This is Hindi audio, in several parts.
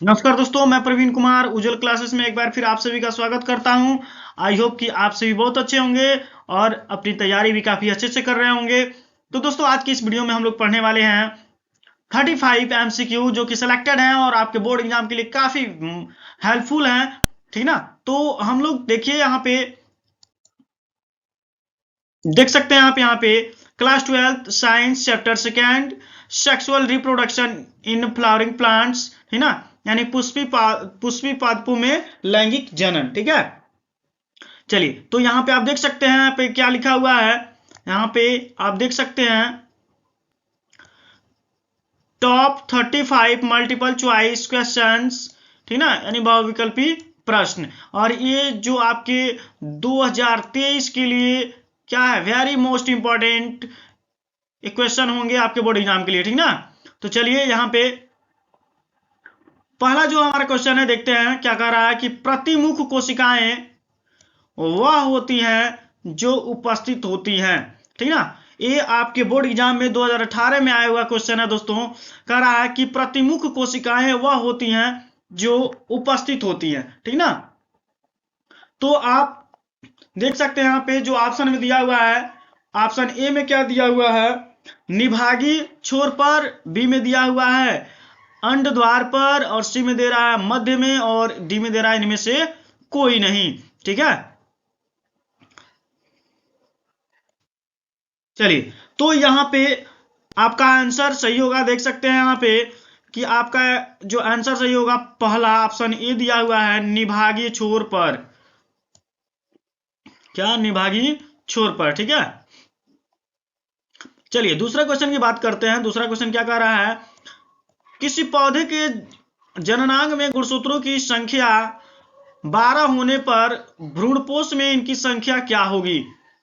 नमस्कार दोस्तों, मैं प्रवीण कुमार उज्जवल क्लासेस में एक बार फिर आप सभी का स्वागत करता हूं। आई होप कि आप सभी बहुत अच्छे होंगे और अपनी तैयारी भी काफी अच्छे से कर रहे होंगे। तो दोस्तों, आज की इस वीडियो में हम लोग पढ़ने वाले हैं 35 एमसीक्यू जो कि सिलेक्टेड हैं और आपके बोर्ड एग्जाम के लिए काफी हेल्पफुल हैं। ठीक ना। तो हम लोग देखिए यहाँ पे देख सकते हैं आप यहाँ पे class 12 science chapter second sexual reproduction in flowering plants, है ना, यानी पुष्पी पादपों में लैंगिक जनन। ठीक है। चलिए, तो यहाँ पे आप देख सकते हैं यहाँ पे क्या लिखा हुआ है। यहाँ पे आप देख सकते हैं टॉप 35 मल्टीपल चॉइस क्वेश्चंस, ठीक ना, यानी बहुविकल्पी प्रश्न। और ये जो आपके 2023 के लिए क्या है, वेरी मोस्ट इंपॉर्टेंट क्वेश्चन होंगे आपके बोर्ड एग्जाम के लिए। ठीक ना। तो चलिए यहाँ पे पहला जो हमारा क्वेश्चन है देखते हैं क्या कह रहा है कि प्रतिमुख कोशिकाएं वह होती हैं जो उपस्थित होती हैं। ठीक ना। ये आपके बोर्ड एग्जाम में 2018 में आया हुआ क्वेश्चन है दोस्तों। कह रहा है कि प्रतिमुख कोशिकाएं वह होती हैं जो उपस्थित होती हैं। ठीक ना। तो आप देख सकते हैं यहाँ पे जो ऑप्शन में दिया हुआ है, ऑप्शन ए में क्या दिया हुआ है, निभागी छोर पर, बी में दिया हुआ है अंड द्वार पर, और सी में दे रहा है मध्य में, और डी में दे रहा है इनमें से कोई नहीं। ठीक है। चलिए, तो यहाँ पे आपका आंसर सही होगा। देख सकते हैं यहाँ पे कि आपका जो आंसर सही होगा पहला ऑप्शन ए दिया हुआ है निभागी छोर पर। क्या, निभागी छोर पर। ठीक है। चलिए दूसरा क्वेश्चन की बात करते हैं। दूसरा क्वेश्चन क्या कह रहा है, किसी पौधे के जननांग में गुणसूत्रों की संख्या 12 होने पर भ्रूणपोष में इनकी संख्या क्या होगी।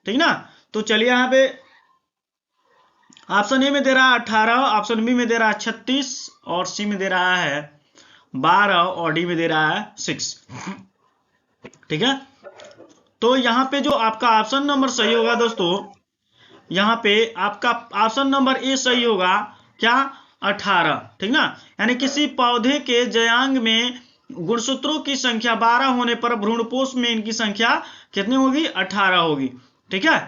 ठीक ना। तो चलिए यहाँ पे ऑप्शन ए में दे रहा है 18, ऑप्शन बी में दे रहा है 36, और सी में दे रहा है 12, और डी में दे रहा है 6। ठीक है। तो यहाँ पे जो आपका ऑप्शन नंबर सही होगा दोस्तों, यहाँ पे आपका ऑप्शन नंबर ए सही होगा। क्या, 18। ठीक ना। यानी किसी पौधे के जयांग में गुणसूत्रों की संख्या 12 होने पर भ्रूणपोष में इनकी संख्या कितनी होगी, 18 होगी। ठीक है।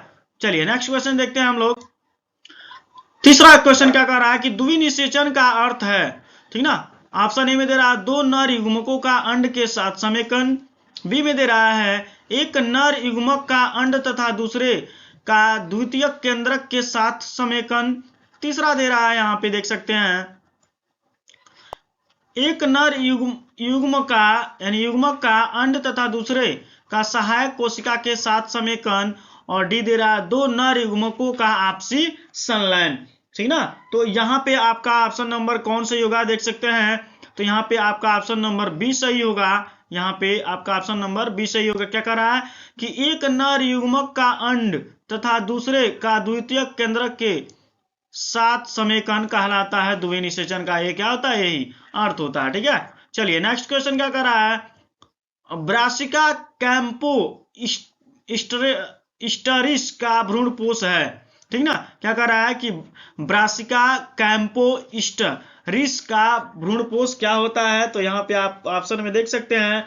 चलिए नेक्स्ट क्वेश्चन देखते हैं हम लोग। तीसरा क्वेश्चन क्या कह रहा है कि द्विनिषेचन का अर्थ है। ठीक ना। ऑप्शन ए में दे रहा है दो नर युग्मकों का अंड के साथ समेकन, बी में दे रहा है एक नर युग्मक का अंड तथा दूसरे का द्वितीयक केंद्रक के साथ समेकन, तीसरा दे रहा है यहाँ पे देख सकते हैं एक नर युग्म का यानी युग्मक का अंड तथा दूसरे का सहायक कोशिका के साथ समेकन, और डी दे रहा है दो नर युग्मकों का आपसी संलयन। ठीक ना। तो यहाँ पे आपका ऑप्शन नंबर कौन सही होगा देख सकते हैं। तो यहाँ पे आपका ऑप्शन नंबर बी सही होगा। यहाँ पे आपका ऑप्शन नंबर बी सही होगा। क्या कर रहा है कि एक नर युग्मक का अंड तथा दूसरे का द्वितीयक केंद्रक के सात समेकन कहलाता है द्विनिषेचन का। ये क्या होता है, यही अर्थ होता है। ठीक है। चलिए नेक्स्ट क्वेश्चन क्या कर रहा है, ब्रासिका कैंपो स्टरिस का भ्रूणपोष है। ठीक ना। क्या कर रहा है कि ब्रासिका कैंपो स्टरिस का भ्रूणपोष क्या होता है। तो यहाँ पे आप ऑप्शन में देख सकते हैं,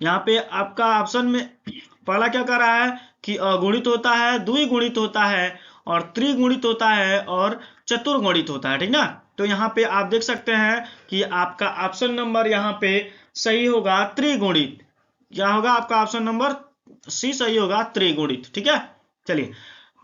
यहाँ पे आपका ऑप्शन में पहला क्या कर रहा है कि अगुणित होता है, द्विगुणित होता है, और त्रिगुणित होता है, और चतुर्गुणित होता है। ठीक ना। तो यहाँ पे आप देख सकते हैं कि आपका ऑप्शन नंबर यहाँ पे सही होगा त्रिगुणित। क्या होगा आपका ऑप्शन नंबर सी सही होगा, त्रिगुणित। ठीक है। चलिए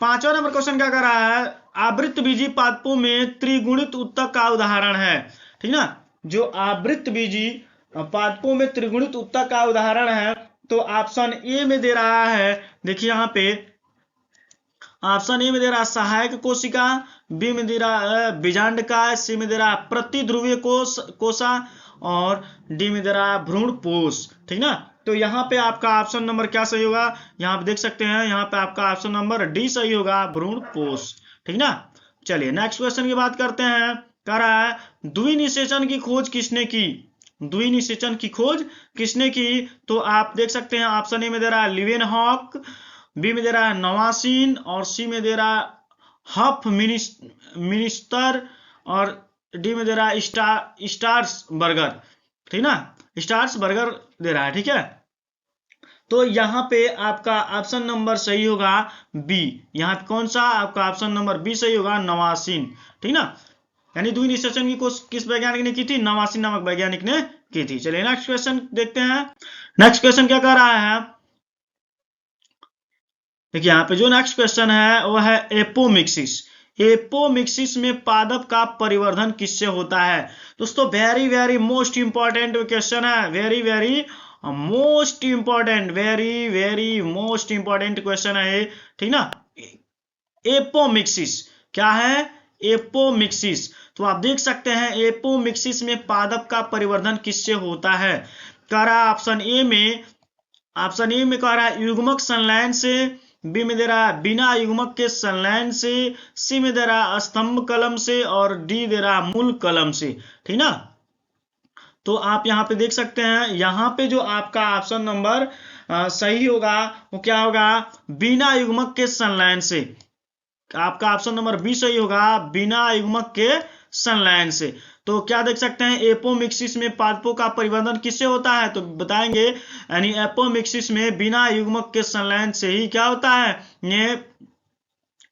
पांचवा नंबर क्वेश्चन क्या कर रहा है, आवृत बीजी पादपों में त्रिगुणित उत्तक का उदाहरण है। ठीक ना। जो आवृत बीजी पादपों में त्रिगुणित उत्तक का उदाहरण है, तो ऑप्शन ए में दे रहा है, देखिए यहाँ पे ऑप्शन ए में दे रहा है सहायक कोशिका, बी में दे रहा है बीजांडकाय, सी में दे रहा है प्रतिध्रुवीय कोशा, और डी में दे रहा है भ्रूणपोष। ठीक ना। तो यहाँ पे आपका ऑप्शन नंबर क्या सही होगा, यहाँ पे देख सकते हैं, यहाँ पे आपका ऑप्शन नंबर डी सही होगा, भ्रूणपोष। ठीक ना। चलिए नेक्स्ट क्वेश्चन की बात करते हैं। कह रहा है द्विनिषेचन की खोज किसने की। द्विनिषेचन की खोज किसने की। तो आप देख सकते हैं ऑप्शन ए में दे रहा है लिवेनहॉक, बी में दे रहा है नवासीन, और सी में दे रहा है हफ मिनिस्टर, और डी में दे रहा है स्टार्स बर्गर, ठीक ना, स्टार्स बर्गर दे रहा है, ठीक है। तो यहाँ पे आपका ऑप्शन नंबर सही होगा बी। यहाँ पे कौन सा आपका ऑप्शन नंबर बी सही होगा, नवासिन, ठीक ना। यानी द्वि निषेचन की कोशिश किस वैज्ञानिक ने की थी, नवासिन नामक वैज्ञानिक ने की थी। चलिए नेक्स्ट क्वेश्चन देखते हैं। नेक्स्ट क्वेश्चन क्या कह रहा है, देखिए यहाँ पे जो नेक्स्ट क्वेश्चन है वो है एपोमिक्सिस। एपोमिक्सिस में पादप का परिवर्धन किससे होता है। दोस्तों very very most important question है, very very most important, very very most important question है ये, ठीक ना। एपोमिक्सिस क्या है, एपोमिक्सिस। तो आप देख सकते हैं एपोमिक्सिस में पादप का परिवर्धन किससे होता है। कह रहा है ऑप्शन ए में कह रहा है युग्मक संलयन से, बी में दे रहा है बिना युग्मक के संलयन से, सी में दे रहा है स्तंभ कलम से, और डी दे रहा है मूल कलम से, ठीक ना। तो आप यहाँ पे देख सकते हैं, यहाँ पे जो आपका ऑप्शन नंबर सही होगा वो क्या होगा, बिना युग्मक के संलयन से। आपका ऑप्शन नंबर बी सही होगा, बिना युग्मक के संलयन से। तो क्या देख सकते हैं, एपोमिक्सिस में पादपों का परिवर्धन किससे होता है, तो बताएंगे यानी एपोमिक्सिस में बिना युग्मक के संलयन से ही क्या होता है, ये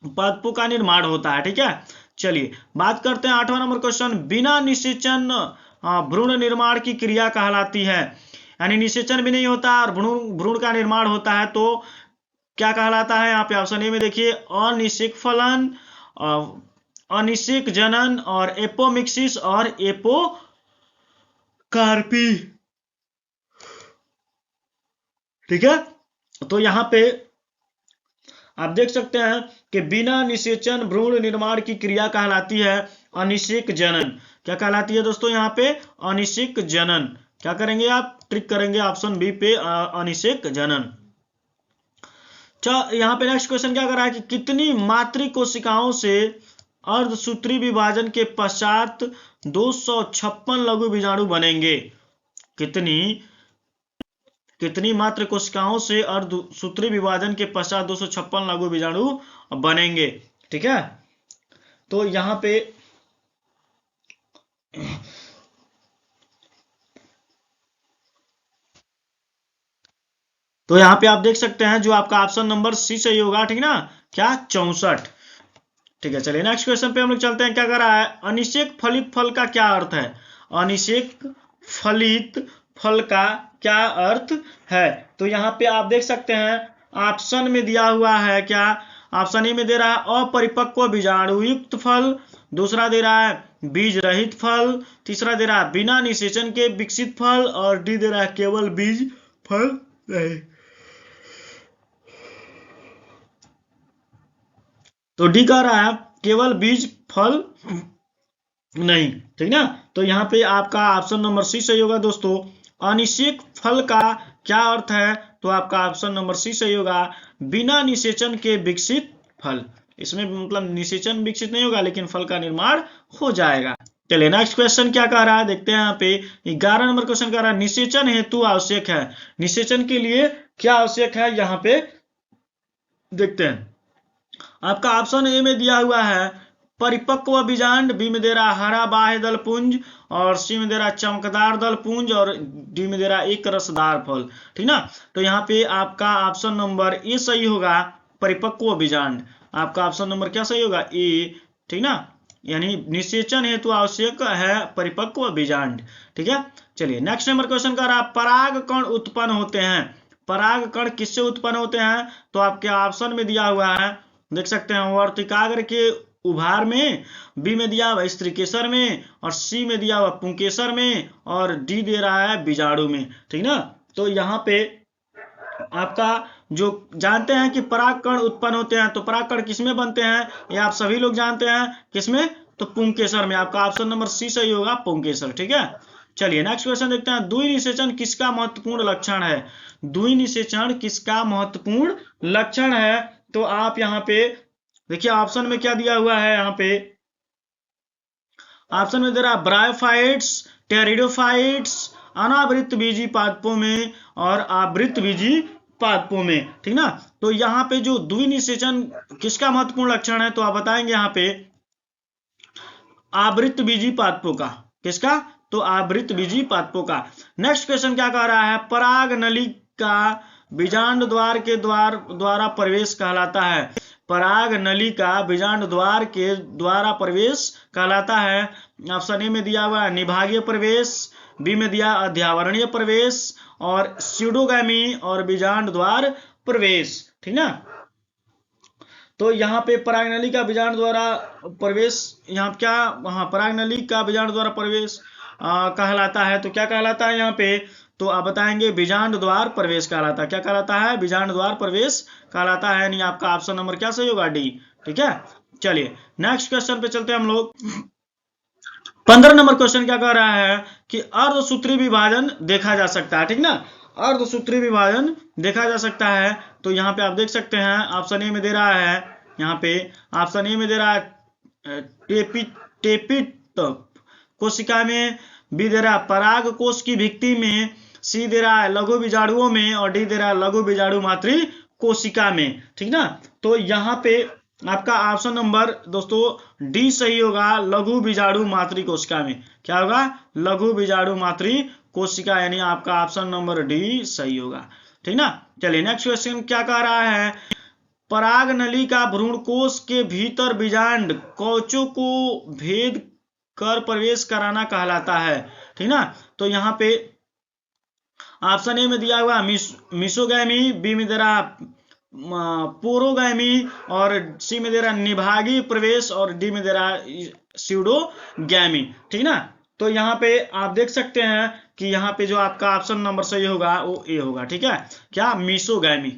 पादपों का निर्माण होता है, ठीक है। चलिए बात करते हैं 8वां नंबर क्वेश्चन, बिना निषेचन भ्रूण निर्माण की क्रिया कहलाती है। यानी निषेचन भी नहीं होता और भ्रूण का निर्माण होता है तो क्या कहलाता है। यहाँ पे ऑप्शन ए में देखिए अनिषेक फलन, अनिषेक जनन, और एपोमिक्सिस और एपोकार्पी, ठीक है। तो यहाँ पे आप देख सकते हैं कि बिना निषेचन भ्रूण निर्माण की क्रिया कहलाती है अनिषेक जनन। क्या कहलाती है दोस्तों, यहाँ पे अनिषेक जनन। क्या करेंगे आप, ट्रिक करेंगे ऑप्शन बी पे, अनिषेक जनन। यहाँ पे नेक्स्ट क्वेश्चन क्या कर रहा है कि कितनी मातृ कोशिकाओं से अर्धसूत्री विभाजन के पश्चात 256 लघु बीजाणु बनेंगे। कितनी मातृ कोशिकाओं से अर्धसूत्री विभाजन के पश्चात 256 लघु बीजाणु बनेंगे, ठीक है। तो यहाँ पे आप देख सकते हैं जो आपका ऑप्शन नंबर सी सही होगा, ठीक ना, क्या 64, ठीक है। चलिए नेक्स्ट क्वेश्चन पे हम लोग चलते हैं। क्या कर रहा है, अनिषेक फलित फल का क्या अर्थ है। अनिषेक फलित फल का क्या अर्थ है। तो यहाँ पे आप देख सकते हैं ऑप्शन में दिया हुआ है, क्या ऑप्शन ए में दे रहा है अपरिपक्व बीजाणु युक्त फल, दूसरा दे रहा है बीज रहित फल, तीसरा दे रहा है बिना निषेचन के विकसित फल, और डी दे रहा है केवल बीज फल नहीं। तो डी कह रहा है केवल बीज फल नहीं, ठीक ना। तो यहाँ पे आपका ऑप्शन नंबर सी सही होगा दोस्तों। अनिषेक फल का क्या अर्थ है, तो आपका ऑप्शन नंबर सी सही होगा, बिना निषेचन के विकसित फल। इसमें मतलब निषेचन विकसित नहीं होगा लेकिन फल का निर्माण हो जाएगा। चलिए नेक्स्ट क्वेश्चन क्या कह रहा है देखते हैं। यहाँ पे 11 नंबर क्वेश्चन कह रहा है निषेचन हेतु आवश्यक है। निषेचन के लिए क्या आवश्यक है, यहाँ पे देखते हैं। आपका ऑप्शन ए में दिया हुआ है परिपक्व बीजांड, बी में दे रहा हरा बाह्य दल पुंज, और सी में दे रहा चमकदार दल पुंज, और डी में दे रहा एक रसदार फल, ठीक ना। तो यहाँ पे आपका ऑप्शन नंबर ए सही होगा, परिपक्व बीजांड। आपका ऑप्शन नंबर क्या सही होगा, ए, ठीक ना। यानी निषेचन हेतु आवश्यक है परिपक्व बीजांड, ठीक है। चलिए नेक्स्ट नंबर क्वेश्चन का रहा पराग कण उत्पन्न होते हैं। पराग कण किससे उत्पन्न होते हैं, तो आपके ऑप्शन में दिया हुआ है, देख सकते हैं वर्तिकाग्र के उभार में, बी में दिया हुआ स्त्रीकेसर में, और सी में दिया हुआ पुंकेसर में, और डी दे रहा है बीजाणु में, ठीक ना। तो यहाँ पे आपका जो जानते हैं कि परागकण उत्पन्न होते हैं, तो परागकण किसमें बनते हैं, ये आप सभी लोग जानते हैं, किसमें, तो पुंकेसर में। आपका ऑप्शन नंबर सी सही होगा, पुंकेसर, ठीक है। चलिए नेक्स्ट क्वेश्चन देखते हैं। द्वि निषेचन किसका महत्वपूर्ण लक्षण है। द्वि निषेचन किसका महत्वपूर्ण लक्षण है, तो आप यहाँ पे देखिए ऑप्शन में क्या दिया हुआ है। यहाँ पे ऑप्शन में दे रहा ब्रायोफाइट्स, टेरिडोफाइट्स, अनावृत बीजी पादपों में और आवृत बीजी पादपों में, ठीक ना। तो यहाँ पे जो द्वि निषेचन किसका महत्वपूर्ण लक्षण है, तो आप बताएंगे यहाँ पे आवृत बीजी पादपों का। किसका? तो आवृत बीजी पादपों का। नेक्स्ट क्वेश्चन क्या कह रहा है? पराग नली का बीजांड द्वार के द्वारा प्रवेश कहलाता है। पराग नली का बीजांड द्वार के द्वारा प्रवेश कहलाता है। ऑप्शन ए में दिया हुआ निभागीय प्रवेश, बी में दिया अध्यावरणीय प्रवेश, और स्यूडोगैमी और बीजांड द्वार प्रवेश। ठीक ना। तो यहाँ पे परागनली का बीजांड द्वारा प्रवेश, यहाँ क्या, वहाँ परागनली का बीजांड द्वारा प्रवेश कहलाता है। तो क्या कहलाता है यहाँ पे? तो आप बताएंगे बीजांड द्वार प्रवेश कहलाता है। क्या कहलाता है? बीजांड द्वार प्रवेश कहलाता है। नहीं, आपका ऑप्शन नंबर क्या सही होगा? डी। ठीक है, चलिए नेक्स्ट क्वेश्चन पे चलते हैं हम लोग। 15 नंबर क्वेश्चन क्या कह रहा है कि अर्धसूत्री विभाजन देखा जा सकता है। ठीक ना, अर्धसूत्री विभाजन देखा जा सकता है। तो यहाँ पे आप देख सकते हैं ऑप्शन ए में दे रहा है, यहाँ पे ऑप्शन ए में दे रहा है टेपिट कोशिका में, बी दे रहा है पराग कोश की भित्ति में, सी दे रहा है लघु बीजाणुओं में, और डी दे रहा है लघु बीजाणु मातृ कोशिका में। ठीक ना, तो यहाँ पे आपका ऑप्शन नंबर दोस्तों डी सही होगा, लघु बीजाणु मातृ कोशिका में। क्या होगा? लघु बीजाणु मातृ कोशिका, यानी आपका ऑप्शन नंबर डी सही होगा। ठीक ना, चलिए नेक्स्ट क्वेश्चन क्या कह रहा है? पराग नली का भ्रूणकोश के भीतर बीजांड कवचों को भेद कर प्रवेश कराना कहलाता है। ठीक ना, तो यहाँ पे ऑप्शन ए में दिया हुआ मिसोगैमी, बी में दे रहा पोरोगैमी, और सी में दे रहा निभागीय प्रवेश, और डी में दे रहा स्यूडोगैमी। ठीक ना, तो यहाँ पे आप देख सकते हैं कि यहाँ पे जो आपका ऑप्शन नंबर सही होगा वो ए होगा। ठीक है, क्या? मिसोगैमी।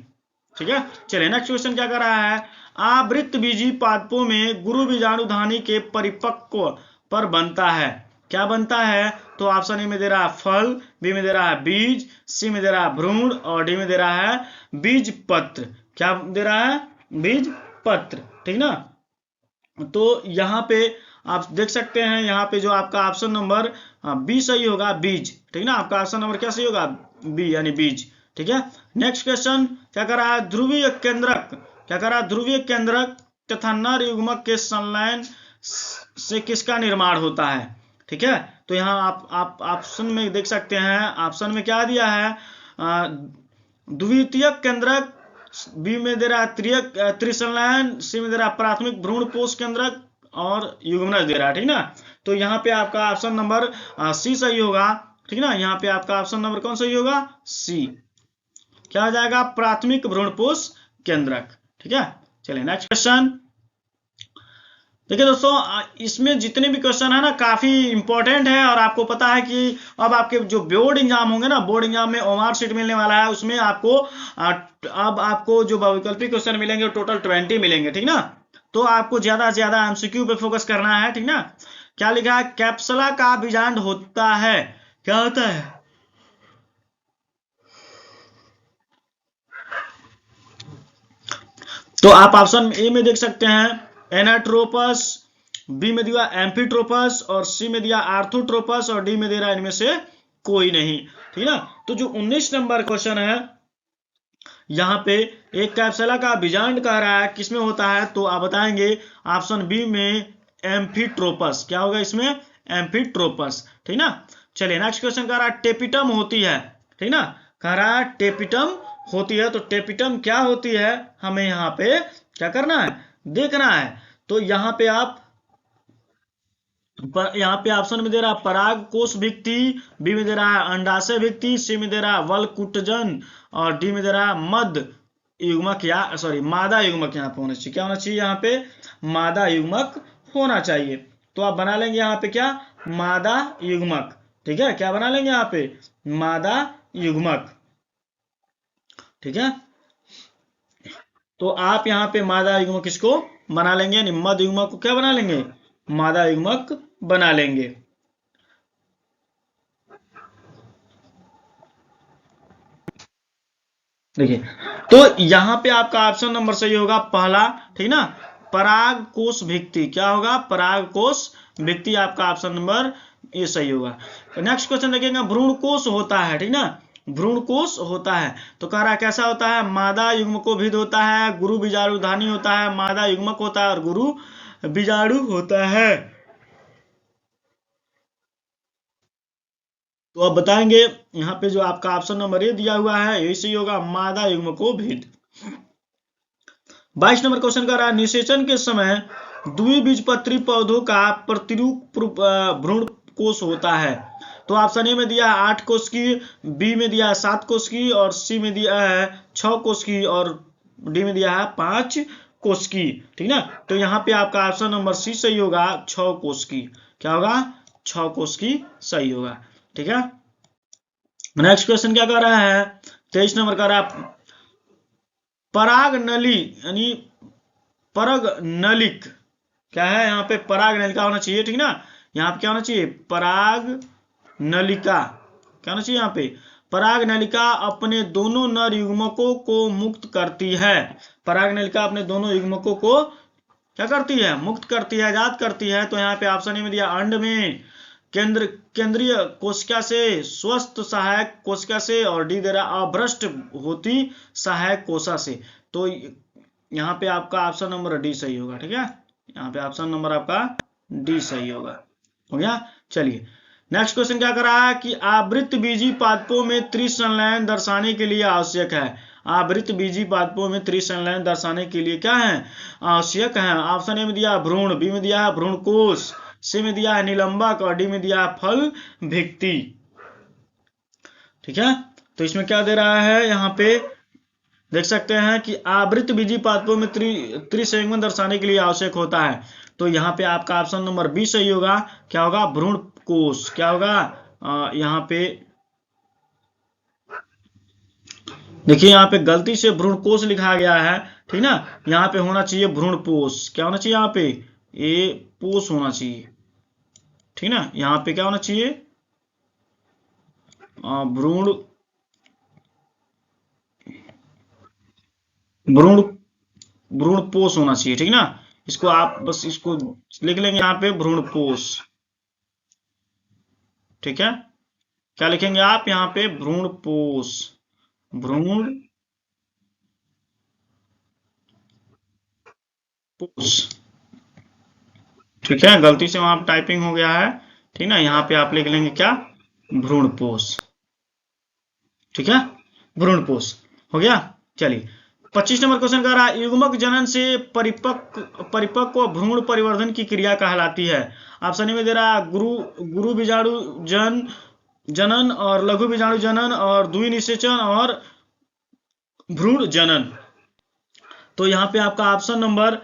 ठीक है, चलिए नेक्स्ट क्वेश्चन क्या कर रहा है? आवृत बीजी पादपों में गुरु बीजाणु धानी के परिपक्व पर बनता है। क्या बनता है? तो ऑप्शन ए में दे रहा है फल, बी में दे रहा है बीज, सी में दे रहा है भ्रूण, और डी में दे रहा है बीज पत्र। क्या दे रहा है? बीज पत्र। ठीक ना, तो यहाँ पे आप देख सकते हैं, यहाँ पे जो आपका ऑप्शन नंबर बी सही होगा, बीज। ठीक ना, आपका ऑप्शन नंबर क्या सही होगा? बी, यानी बीज। ठीक है, नेक्स्ट क्वेश्चन क्या कर रहा है? ध्रुवीय केंद्रक। क्या कर रहा है? ध्रुवीय केंद्रक तथा नर युग्मक के संलयन से किसका निर्माण होता है? ठीक है, तो यहाँ आप ऑप्शन में देख सकते हैं, ऑप्शन में क्या दिया है? द्वितीयक केंद्रक, बी में दे रहा त्रिसंलयन, सी में दे रहा प्राथमिक भ्रूण पोष केंद्रक, और युग्मनज दे रहा है। ठीक ना, तो यहाँ पे आपका ऑप्शन नंबर सी सही होगा। ठीक ना, यहाँ पे आपका ऑप्शन नंबर कौन सही होगा? सी। क्या हो जाएगा? प्राथमिक भ्रूणपोष केंद्रक। ठीक है, चलिए नेक्स्ट क्वेश्चन। देखिए दोस्तों, इसमें जितने भी क्वेश्चन है ना काफी इंपॉर्टेंट है, और आपको पता है कि अब आपके जो बोर्ड एग्जाम होंगे ना, बोर्ड एग्जाम में ओमार शीट मिलने वाला है, उसमें आपको अब आपको जो वैकल्पिक क्वेश्चन मिलेंगे टोटल 20 मिलेंगे। ठीक ना, तो आपको ज्यादा से ज्यादा एमसीक्यू पे फोकस करना है। ठीक ना, क्या लिखा है? कैप्सुला का बीजांड होता है। क्या होता है? तो आप ऑप्शन ए में देख सकते हैं एनाट्रोपस, बी में दिया एम्फीट्रोपस, और सी में दिया आर्थोट्रोपस, और डी में दे रहा है इनमें से कोई नहीं। ठीक है, तो जो 19 नंबर क्वेश्चन है यहाँ पे एक कैप्सुला का बीजांड कह रहा है, किसमें होता है? तो आप बताएंगे ऑप्शन बी में एम्फीट्रोपस। क्या होगा इसमें? एम्फीट्रोपस। ठीक ना, चलिए नेक्स्ट क्वेश्चन कह रहा है टेपिटम होती है। ठीक ना, कह रहा है टेपिटम होती है। तो टेपिटम क्या होती है, हमें यहाँ पे क्या करना है? देखना है। तो यहाँ पे आप ऑप्शन में दे रहा है पराग कोश भित्ति, बी में दे रहा है अंडाशय भित्ति, सी में दे रहा है वलकुटजन, और डी में दे रहा है मद युग्मक, या सॉरी मादा युग्मक यहाँ पे होना चाहिए। क्या होना चाहिए? यहाँ पे मादा युग्मक होना चाहिए। तो आप बना लेंगे यहाँ पे क्या? मादा युग्मक। ठीक है, क्या बना लेंगे यहाँ पे? मादा युग्मक। ठीक है, तो आप यहाँ पे मादा युग्मक किसको बना लेंगे? यानी मद युग्मक को क्या बना लेंगे? मादा युग्मक बना लेंगे। देखिए, तो यहाँ पे आपका ऑप्शन नंबर सही होगा पहला। ठीक ना, पराग कोश भित्ति। क्या होगा? पराग कोश भित्ति, आपका ऑप्शन नंबर ये सही होगा। नेक्स्ट क्वेश्चन देखिएगा, भ्रूणकोश होता है। ठीक ना, भ्रूणकोश होता है। तो कह रहा है कैसा होता है? मादा युग्मको भेद होता है, गुरु बीजाणु धानी होता है, मादा युग्मक होता है, और गुरु बीजाणु होता है। तो अब बताएंगे यहाँ पे जो आपका ऑप्शन नंबर ए दिया हुआ है यही सही होगा, मादा युग्मकोभेद। 22 नंबर क्वेश्चन का रहा है, निषेचन के समय द्विबीजपत्री पौधों का प्रतिरूप भ्रूण कोश होता है। तो ऑप्शन ए में दिया है 8 कोश की, बी में दिया है 7 कोश की, और सी में दिया है 6 कोश की, और डी में दिया है 5 कोश की। ठीक ना, तो यहाँ पे आपका ऑप्शन नंबर सी सही होगा, 6 कोश की। क्या होगा? 6 कोश की सही होगा। ठीक है, नेक्स्ट क्वेश्चन क्या कर रहा है, 23 नंबर का रहा है, पराग नली यानी परग नलिक क्या है, यहाँ पे पराग नलिका होना चाहिए। ठीक ना, यहाँ पे क्या होना चाहिए, पराग नलिका। क्या होना चाहिए यहाँ पे, पराग नलिका अपने दोनों नर युग्मकों को मुक्त करती है। पराग नलिका अपने दोनों युग्मकों को क्या करती है, मुक्त करती है, आजाद करती है। तो यहाँ पे ऑप्शन ए में दिया अंड में, केंद्रीय कोशिका से, स्वस्थ सहायक कोशिका से, और डी दे रहा अभ्रष्ट होती सहायक कोशिका से। तो यहाँ पे आपका ऑप्शन नंबर डी सही होगा। ठीक है, यहाँ पे ऑप्शन नंबर आपका डी सही होगा। हो गया, चलिए नेक्स्ट क्वेश्चन क्या कर रहा है कि आवृत्त बीजी पादपों में त्रिसंलयन दर्शाने के लिए आवश्यक है। आवृत्त बीजी पादपों में त्रिसंलयन दर्शाने के लिए क्या है, आवश्यक है। ऑप्शन ए में दिया भ्रूण, बी में दिया है भ्रूणकोश, सी में दिया है निलंबक, और डी में दिया है फल भित्ति। ठीक है, तो इसमें क्या दे रहा है, यहाँ पे देख सकते हैं कि आवृत्त बीजी पादपों में त्रिसंलयन दर्शाने के लिए आवश्यक होता है। तो यहाँ पे आपका ऑप्शन नंबर बी सही होगा। क्या होगा, भ्रूण कोश। क्या होगा, यहाँ पे देखिए, यहाँ पे गलती से भ्रूण कोश लिखा गया है। ठीक ना, यहाँ पे होना चाहिए भ्रूण पोष। क्या होना चाहिए यहाँ पे, ए पोष होना चाहिए। ठीक ना, यहाँ पे क्या होना चाहिए, भ्रूण भ्रूण भ्रूण पोष होना चाहिए। ठीक ना, इसको आप बस इसको लिख लेंगे यहाँ पे भ्रूण पोष। ठीक है, क्या लिखेंगे आप यहाँ पे, भ्रूण पोष, भ्रूण पोष। ठीक है, गलती से वहां टाइपिंग हो गया है। ठीक ना, यहाँ पे आप लिख लेंगे क्या, भ्रूण पोष। ठीक है, भ्रूण पोष हो गया। चलिए 25 नंबर क्वेश्चन कर रहा है, युग्मक जनन से परिपक्व भ्रूण परिवर्धन की क्रिया कहलाती है। ऑप्शन ए में दे रहा है गुरु बीजाणु जनन, और लघु बीजाणु जनन, और द्विनिषेचन, और भ्रूण जनन। तो यहाँ पे आपका ऑप्शन नंबर,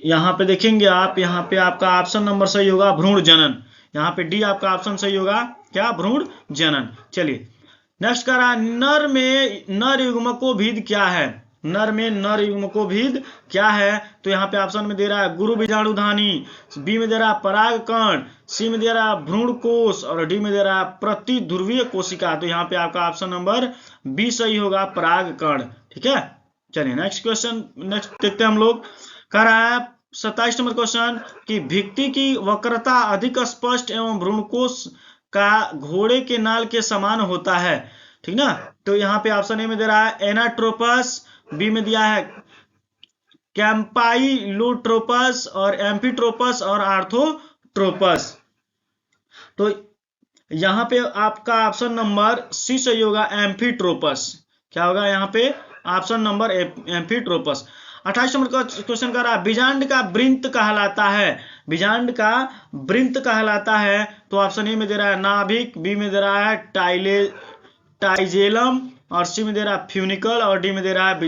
यहाँ पे देखेंगे आप, यहाँ पे आपका ऑप्शन नंबर सही होगा भ्रूण जनन। यहाँ पे डी आपका ऑप्शन सही होगा, क्या, भ्रूण जनन। चलिए नेक्स्ट कर रहा है, नर में नर युग्मकोभेद क्या है। नर में नर युग्मकोभेद क्या है। तो यहाँ पे ऑप्शन में दे रहा है गुरु बीजाणुधानी, बी में दे रहा है परागकण, सी में दे रहा है भ्रूण कोश, और डी में दे रहा है प्रतिध्रुवीय कोशिका। तो यहाँ पे आपका ऑप्शन नंबर बी सही होगा, परागकण। ठीक है, चलिए नेक्स्ट क्वेश्चन, नेक्स्ट देखते हैं हम लोग। कह रहा है 27 नंबर क्वेश्चन कि भित्ति की वक्रता अधिक स्पष्ट एवं भ्रूणकोश का घोड़े के नाल के समान होता है। ठीक ना, तो यहाँ पे ऑप्शन ए में दे रहा है एनाट्रोपस, बी में दिया है कैंपाइलोट्रोपस, और एम्फीट्रोपस, और आर्थोट्रोपस। तो यहाँ पे आपका ऑप्शन नंबर सी सही होगा, एम्फीट्रोपस। क्या होगा यहाँ पे, ऑप्शन नंबर एम्फीट्रोपस। 28 नंबर का क्वेश्चन कर रहा है, बीजांड का वृंत कहलाता है। बीजांड का वृंत कहलाता है। तो ऑप्शन ए में दे रहा है नाभिक, बी में दे रहा है टाइजेलम, और सी में दे रहा है फ्यूनिकल, और डी में दे रहा है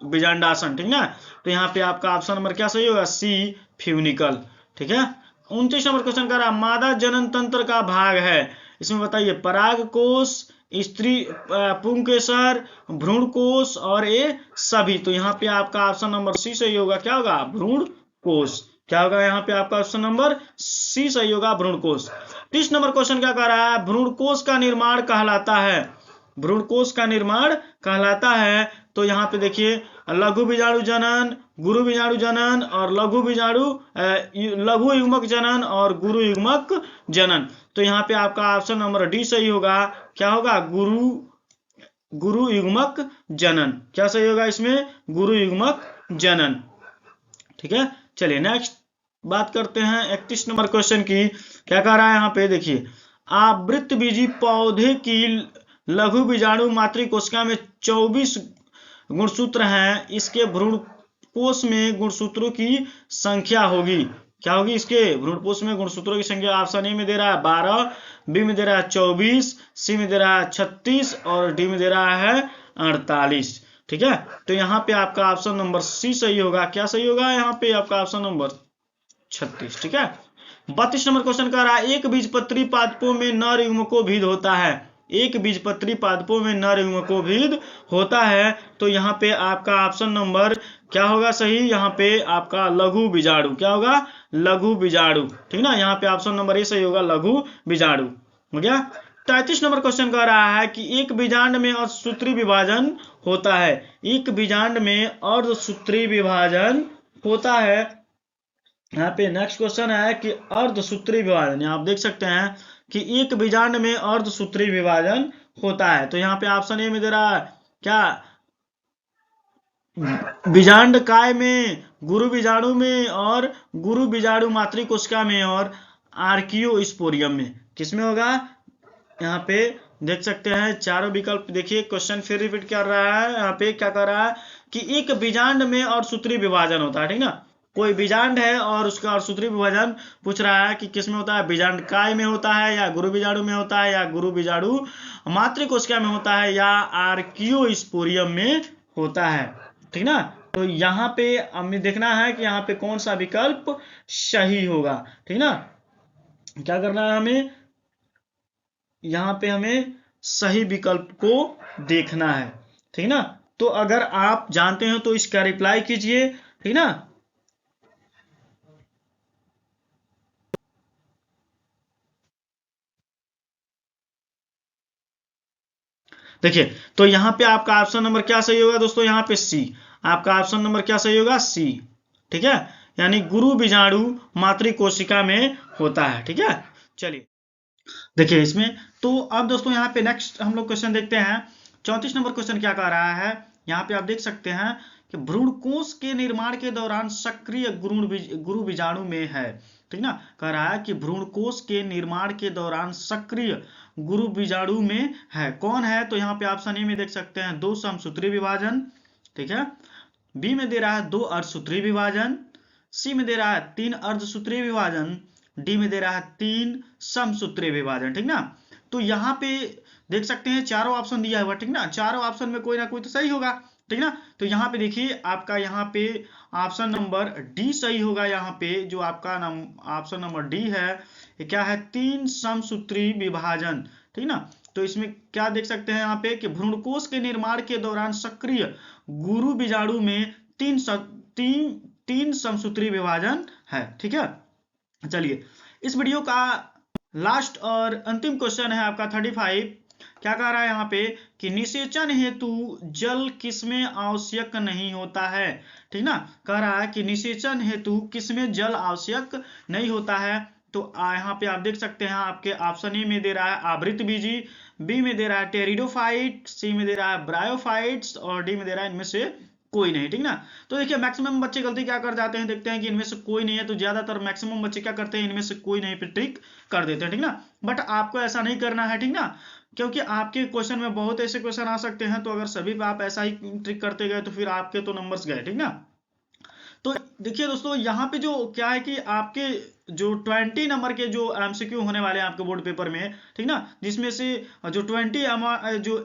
बीजांडासन। ठीक ना, तो यहाँ पे आपका ऑप्शन नंबर क्या सही होगा, सी फ्यूनिकल। ठीक है, 29 नंबर क्वेश्चन कर रहा है, मादा जनन तंत्र का भाग है। इसमें बताइए परागकोश, स्त्री पुंकेसर, भ्रूणकोश, और ये सभी। तो यहाँ पे आपका ऑप्शन नंबर सी सही होगा, क्या होगा, भ्रूणकोश। क्या होगा यहाँ पे आपका ऑप्शन नंबर सी सही होगा, भ्रूणकोश। 30 नंबर क्वेश्चन क्या कह रहा है, भ्रूणकोश का निर्माण कहलाता है। भ्रूणकोश का निर्माण कहलाता है। तो यहाँ पे देखिए लघु बीजाणु जनन, गुरु बीजाणु जनन, और लघु युग्मक जनन, और गुरु युग्मक जनन। तो यहाँ पे आपका ऑप्शन नंबर डी सही होगा, क्या होगा, गुरु युग्मक जनन। क्या सही होगा इसमें, गुरु युग्मक जनन। ठीक है, चलिए नेक्स्ट बात करते हैं 31 नंबर क्वेश्चन की। क्या कह रहा है यहाँ पे देखिए, आवृत बीजी पौधे की लघु बीजाणु मातृ कोशिका में 24 गुणसूत्र हैं, इसके भ्रूणपोष में गुणसूत्रों की संख्या होगी। क्या होगी? इसके भ्रूणपोष में गुणसूत्रों की संख्या ऑप्शन ए में दे रहा है 12, बी में दे रहा है 24, सी में दे रहा है 36 और डी में दे रहा है 48। ठीक है, तो यहाँ पे आपका ऑप्शन नंबर सी सही होगा। क्या सही होगा? यहाँ पे आपका ऑप्शन नंबर 36। ठीक है, 32 नंबर क्वेश्चन कह रहा है एक बीजपत्री पादपों में नर युग्मकोभीद होता है। एक बीजपत्री पादपों में नर युग्मकोभीद होता है, तो यहाँ पे आपका ऑप्शन नंबर क्या होगा सही? यहाँ पे आपका लघु बीजाणु। क्या होगा? लघु बीजाणु। ठीक ना, यहाँ पे ऑप्शन नंबर ए सही होगा, लघु बीजाणु। हो गया। 33 नंबर क्वेश्चन कह रहा है कि एक बीजांड में अर्धसूत्री विभाजन होता है। एक बीजांड में अर्धसूत्री विभाजन होता है। यहाँ पे नेक्स्ट क्वेश्चन है कि अर्धसूत्री विभाजन, आप देख सकते हैं कि एक बीजांड में अर्धसूत्री विभाजन होता है, तो यहाँ पे ऑप्शन ए में दे रहा है क्या? बीजांड काय में, गुरु बीजाणु में और गुरु बीजाणु मातृ कोशिका में और आर्कियोस्पोरियम में। किसमें होगा? यहाँ पे देख सकते हैं चारों विकल्प। देखिए क्वेश्चन फिर रिपीट कर रहा है। यहाँ पे क्या कर रहा है कि एक बीजांड में अर्धसूत्री विभाजन होता है। ठीक ना, कोई बीजांड है और उसका अर्धसूत्री विभाजन पूछ रहा है कि किसमें होता है? बीजांड काय में होता है या गुरु बीजाणु में होता है या गुरु बीजाणु मातृ कोशिका में होता है या आर्कियोस्पोरियम में होता है। ठीक ना, तो यहाँ पे हमें देखना है कि यहाँ पे कौन सा विकल्प सही होगा। ठीक ना, क्या करना है हमें? यहाँ पे हमें सही विकल्प को देखना है। ठीक ना, तो अगर आप जानते हैं तो इसका रिप्लाई कीजिए। ठीक ना, देखिए तो यहाँ पे आपका ऑप्शन नंबर क्या सही होगा दोस्तों? यहाँ पे सी। आपका ऑप्शन नंबर क्या सही होगा? सी। ठीक है, यानी गुरु बीजाणु मातृ कोशिका में होता है। ठीक है, चलिए देखिए इसमें तो अब दोस्तों यहाँ पे नेक्स्ट हम लोग क्वेश्चन देखते हैं। 34 नंबर क्वेश्चन क्या कह रहा है? यहाँ पे आप देख सकते हैं कि भ्रूणकोश के निर्माण के दौरान सक्रिय गुरु बीजाणु में है। ठीक ना, कह रहा है कि भ्रूणकोश के निर्माण के दौरान सक्रिय गुरु बीजाणु में है। कौन है? तो यहाँ पे ऑप्शन ए में देख सकते हैं 2 समसूत्री विभाजन। ठीक है, बी में दे रहा है 2 अर्धसूत्री विभाजन, सी में दे रहा है 3 अर्धसूत्री विभाजन, डी में दे रहा है 3 समसूत्री विभाजन। ठीक ना, तो यहाँ पे देख सकते हैं चारों ऑप्शन दिया हुआ। ठीक ना, चारों ऑप्शन में कोई ना कोई तो सही होगा। ठीक ना, तो यहाँ पे देखिए आपका यहाँ पे ऑप्शन नंबर डी सही होगा। यहाँ पे जो आपका ऑप्शन नंबर डी है ये क्या है? 3 समसूत्री विभाजन। ठीक ना, तो इसमें क्या देख सकते हैं यहाँ पे कि भ्रूणकोश के निर्माण के दौरान सक्रिय गुरु बीजाणु में 3 समसूत्री विभाजन है। ठीक है, चलिए इस वीडियो का लास्ट और अंतिम क्वेश्चन है आपका 35। क्या कह रहा है यहाँ पे कि निषेचन हेतु जल किसमें आवश्यक नहीं होता है? ठीक ना, कह रहा है कि निषेचन हेतु किसमें जल आवश्यक नहीं होता है। तो यहाँ पे आप देख सकते हैं आपके ऑप्शन ए में दे रहा है आवृत बीजी, बी में दे रहा है टेरिडोफाइट, सी में दे रहा है ब्रायोफाइट्स और डी में दे रहा है इनमें से कोई नहीं। ठीक ना, तो देखिए मैक्सिमम बच्चे गलती क्या कर जाते हैं, देखते हैं कि इनमें से कोई नहीं है, तो ज्यादातर मैक्सिमम बच्चे क्या करते हैं? इनमें से कोई नहीं पे टिक कर देते हैं। ठीक ना, बट आपको ऐसा नहीं करना है। ठीक ना, क्योंकि आपके क्वेश्चन में बहुत ऐसे क्वेश्चन आ सकते हैं, तो अगर सभी पे आप ऐसा ही ट्रिक करते गए तो फिर आपके तो नंबर्स गए। ठीक ना, तो देखिए दोस्तों यहाँ पे जो क्या है कि आपके जो 20 नंबर के जो एमसीक्यू होने वाले हैं आपके बोर्ड पेपर में। ठीक ना, जिसमें से जो 20 जो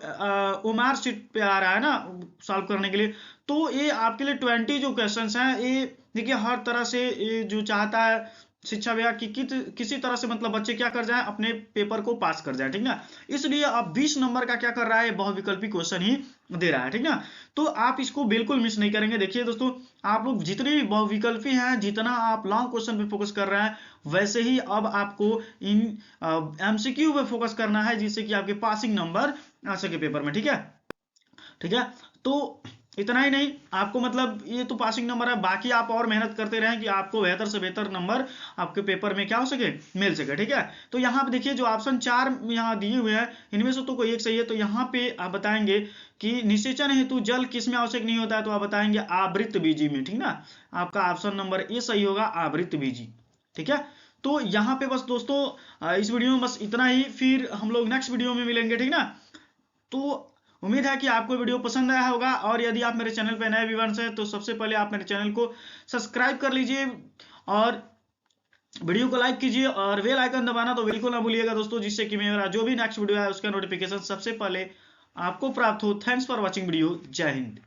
ओमार शीट पे आ रहा है ना सॉल्व करने के लिए, तो ये आपके लिए 20 जो क्वेश्चंस हैं ये देखिए हर तरह से ये जो चाहता है शिक्षा विभाग की किसी तरह से मतलब बच्चे क्या कर जाए अपने पेपर को पास कर जाए। ठीक ना, इसलिए अब 20 नंबर का क्या कर रहा है? बहुविकल्पी क्वेश्चन ही दे रहा है। ठीक ना, तो आप इसको बिल्कुल मिस नहीं करेंगे। देखिए दोस्तों आप लोग जितने भी बहुविकल्पी हैं, जितना आप लॉन्ग क्वेश्चन पे फोकस कर रहे हैं, वैसे ही अब आपको इन एमसीक्यू पे फोकस करना है, जिससे कि आपके पासिंग नंबर आ सके पेपर में। ठीक है, ठीक है, तो इतना ही नहीं आपको मतलब ये तो पासिंग नंबर है, बाकी आप और मेहनत करते रहें कि आपको बेहतर से बेहतर नंबर आपके पेपर में क्या हो सके? मिल सके। ठीक है, तो यहाँ पे देखिए जो ऑप्शन 4 यहाँ दिए हुए हैं इनमें से तो कोई एक सही है। तो यहाँ पे आप बताएंगे कि निषेचन हेतु जल किसमें आवश्यक नहीं होता है? तो आप बताएंगे आवृत बीजी में। ठीक ना, आपका ऑप्शन नंबर ए सही होगा, आवृत बीजी। ठीक है, तो यहाँ पे बस दोस्तों इस वीडियो में बस इतना ही, फिर हम लोग नेक्स्ट वीडियो में मिलेंगे, ठीक ना। तो उम्मीद है कि आपको वीडियो पसंद आया होगा, और यदि आप मेरे चैनल पे नए व्यूअर्स हैं तो सबसे पहले आप मेरे चैनल को सब्सक्राइब कर लीजिए और वीडियो को लाइक कीजिए और बेल आइकन दबाना तो बिल्कुल ना भूलिएगा दोस्तों, जिससे कि मेरा जो भी नेक्स्ट वीडियो है उसका नोटिफिकेशन सबसे पहले आपको प्राप्त हो। Thanks for watching video. जय हिंद।